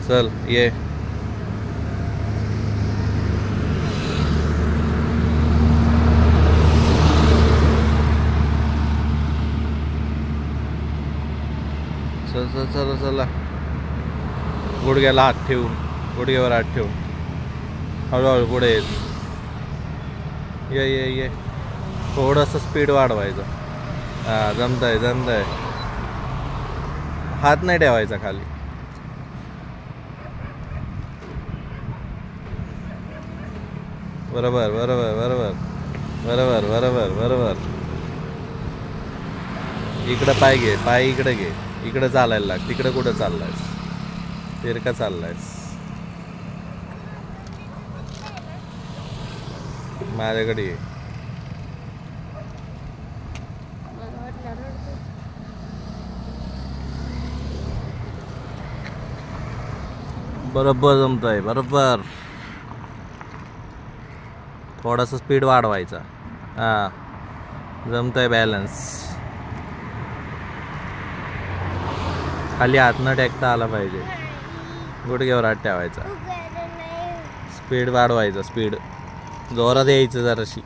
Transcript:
चल ये चल चल चला चला गुडघ्याला हात ठेवून गुडघ्यावर हात ठेवून हळूहळू पुढे ये ये ये थोडंसं स्पीड वाढवायचं. हां जमतंय जमतंय. हात नाही ठेवायचा खाली. बरोबर बरोबर बरोबर बरोबर बरोबर बरोबर. इकडं पाय घे पाय इकडे घे. इकडं चालायला लाग. तिकडं कुठं चाललायस तिरका चाललायस. माझ्याकडे ये. बरोबर जमतंय बरोबर. थोडासा स्पीड वाढवायचा. हां जमतंय बॅलन्स. खाली हात न टेकता आला पाहिजे. गुडघ्यावर हात ठेवायचा. स्पीड वाढवायचा. स्पीड जोरात यायचं जराशी.